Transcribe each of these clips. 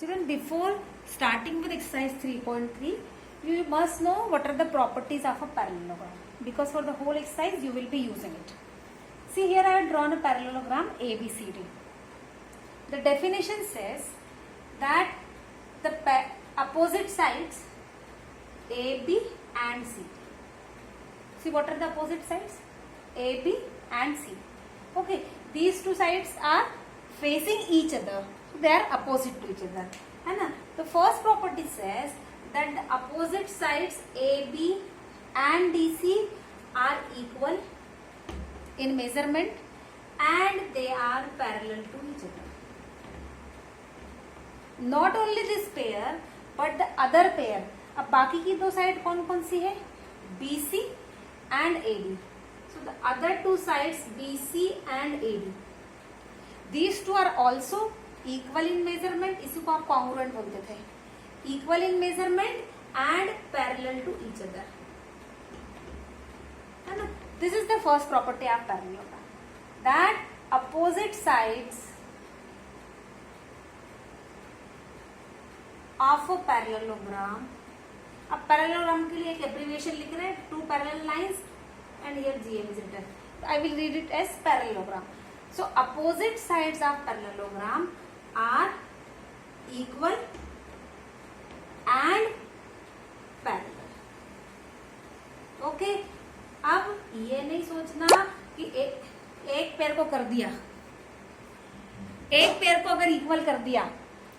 Student, before starting with exercise 3.3, you must know what are the properties of a parallelogram, because for the whole exercise you will be using it. See, here I have drawn a parallelogram ABCD. The definition says that the opposite sides AB and C. See, what are the opposite sides? AB and C. Okay, these two sides are facing each other. They are opposite to each other. And the first property says that the opposite sides AB and DC are equal in measurement and they are parallel to each other. Not only this pair but the other pair. अब बाकी की दो side कौन कौन सी है? BC and AD. So the other two sides BC and AD. These two are also equal in measurement. इसी को आप congruent बोलते थे. Equal in measurement and parallel to each other. है ना? This is the first property of parallelogram. That opposite sides of a parallelogram. अब parallelogram के लिए एक एब्रिविएशन लिख रहे हैं, two parallel lines and here GM is written. I will read it as parallelogram. So opposite sides of parallelogram are equal and parallel. Okay. अब ये नहीं सोचना कि एक पेयर को कर दिया, एक पेयर को अगर इक्वल कर दिया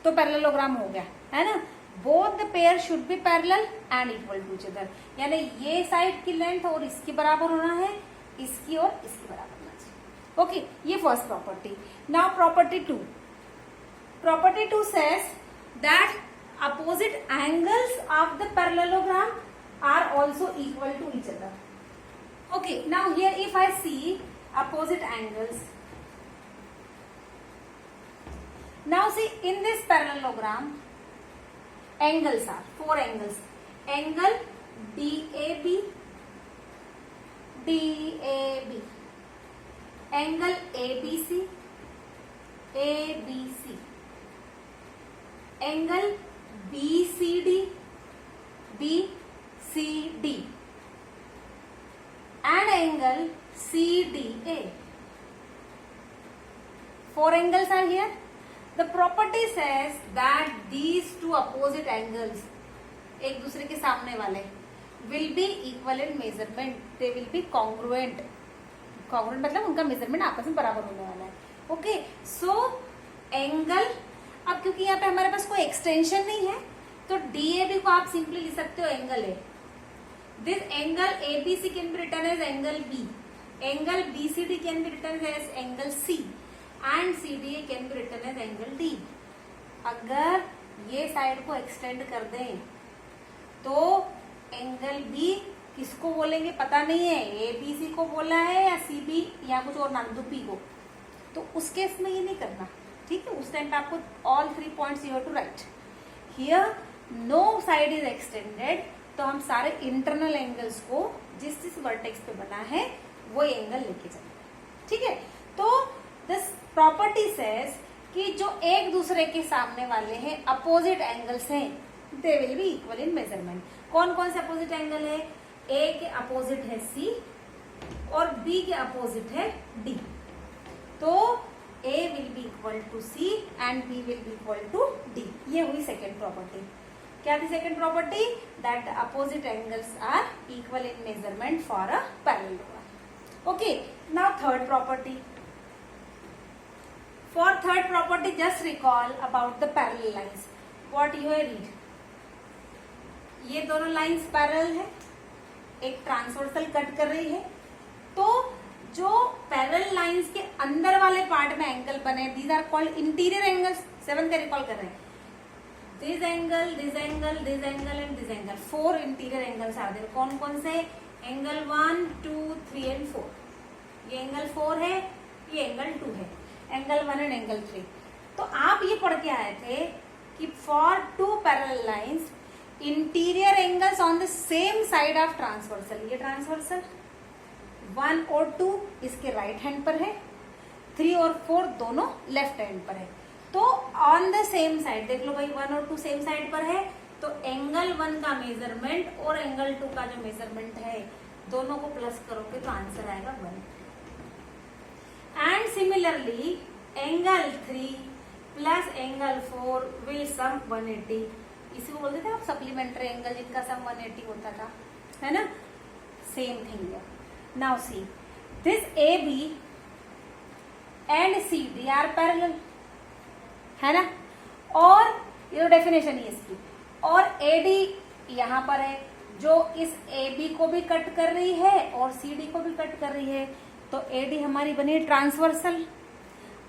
तो पैरेललोग्राम हो गया, है ना? Both the pair should be parallel and equal to each other. यानी ये साइड की लेंथ और इसकी बराबर होना है, इसकी और इसकी बराबर होना चाहिए. ओके, ये first property. Now property two. Property two says that opposite angles of the parallelogram are also equal to each other. Okay, now here if I see opposite angles. Now see in this parallelogram angles are four angles. Angle DAB, DAB, angle ABC, ABC, angle BCD, BCD, and angle CDA. Four angles are here. The property says that these two opposite angles, एक दूसरे के सामने वाले, will be equal in measurement. They will be congruent. Congruent मतलब उनका measurement आपस में बराबर होने वाला है. Okay, so angle. अब क्योंकि यहाँ पे हमारे पास कोई एक्सटेंशन नहीं है तो DAB को आप सिंपली लिख सकते हो एंगल है. This angle ABC can be written as angle B. Angle BCD can be written as angle C. And CDA can be written as angle D. अगर ये साइड को एक्सटेंड कर दें तो एंगल B किसको बोलेंगे पता नहीं है, ABC को बोला है या CB या कुछ और नाम दो P को. तो उस केस में ये नहीं करना, ठीक है? उस टाइम पे आपको all 3 points you have to write. Here no side is extended, तो हम सारे इंटरनल एंगल्स को जिस जिस वर्टेक्स पे बना है वो एंगल लेके चलेंगे, ठीक है? तो दिस प्रॉपर्टी सेज कि जो एक दूसरे के सामने वाले हैं अपोजिट एंगल्स हैं, they will be equal in measurement. कौन कौन से अपोजिट एंगल है? ए के अपोजिट है C और B के अपोजिट है D. तो A will be equal to C and B will be equal to D. ये हुई सेकेंड प्रॉपर्टी. क्या थी second property? That the opposite angles are equal in measurement for a parallelogram. Okay, now third property. For third property, just recall about the parallel lines. What you read? ये दोनों lines parallel है, एक transversal cut कर रही है. तो जो parallel lines के अंदर वाले पार्ट में एंगल बने, these are called interior angles. 7 का रिकॉल कर रहे हैं. This angle, this angle, this angle and this angle. 4 interior angles are there. कौन कौन से? Angle 1, 2, 3 and 4. ये एंगल 4 है, ये एंगल 2 है. Angle 1 and angle 3. तो आप ये पढ़ के आए थे कि for two parallel lines interior angles on the same side of transversal. ये ट्रांसवर्सल 1 और 2 इसके राइट हैंड पर है, 3 और 4 दोनों लेफ्ट हैंड पर है. तो ऑन द सेम साइड देख लो भाई, 1 और 2 सेम साइड पर है, तो एंगल 1 का मेजरमेंट और एंगल 2 का जो मेजरमेंट है दोनों को प्लस करोगे तो आंसर आएगा 1. And similarly angle 3 plus angle 4 will sum 180. इसी को बोलते थे आप सप्लीमेंट्री एंगल, जिनका सम 180 होता था, है ना. सेम थिंग है. Now see this AB and CD are parallel, है ना. और ये तो डेफिनेशन है इसकी. और AD यहां पर है जो इस AB को भी कट कर रही है और CD को भी कट कर रही है, तो AD हमारी बनी ट्रांसवर्सल.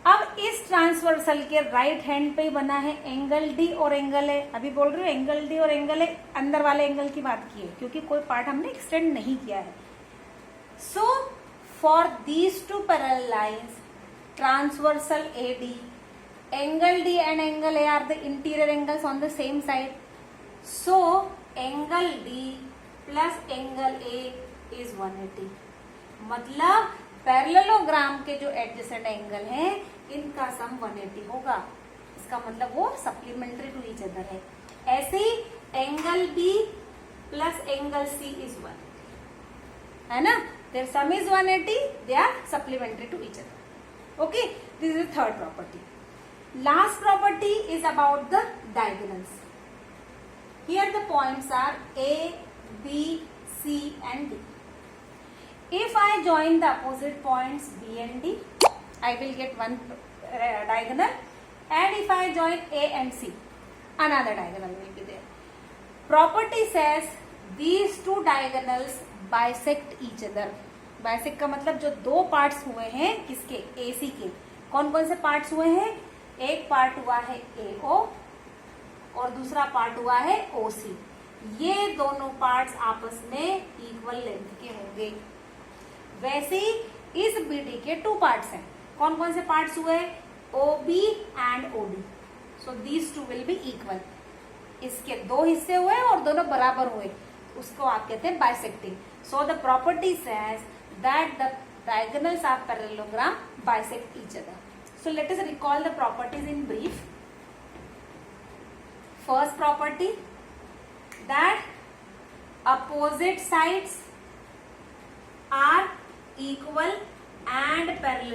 अब इस ट्रांसवर्सल के राइट हैंड पे बना है एंगल D और एंगल A. अभी बोल रही हूँ एंगल D और एंगल A, अंदर वाले एंगल की बात की है क्योंकि कोई पार्ट हमने एक्सटेंड नहीं किया है. So for these two parallel lines transversal AD, angle D and angle A are the interior angles on the same side. So angle D plus angle A is 180. मतलब पैरेललोग्राम के जो adjacent angle हैं इनका सम 180 होगा. इसका मतलब वो supplementary to each other है. ऐसे ही angle B plus angle C is 1, है ना. Their sum is 180, they are supplementary to each other. Okay, this is third property. Last property is about the diagonals. Here the points are A, B, C and D. If I join the opposite points B and D, I will get one diagonal, and if I join A and C, another diagonal will be there. Property says these two diagonals bisect each other. Bisect का मतलब जो दो parts हुए हैं किसके, AC के, कौन कौन से parts हुए हैं. एक पार्ट हुआ है AO और दूसरा पार्ट हुआ है OC. ये दोनों पार्ट्स आपस में इक्वल लेंथ के होंगे. वैसे ही इस BD के 2 पार्ट्स हैं. कौन कौन से पार्ट्स हुए, OB and OD. So these 2 will be equal. इसके 2 हिस्से हुए और दोनों बराबर हुए, उसको आप कहते हैं bisecting. So the property says that the diagonals of parallelogram bisect each other. So let us recall the properties in brief. First property, that opposite sides are equal and parallel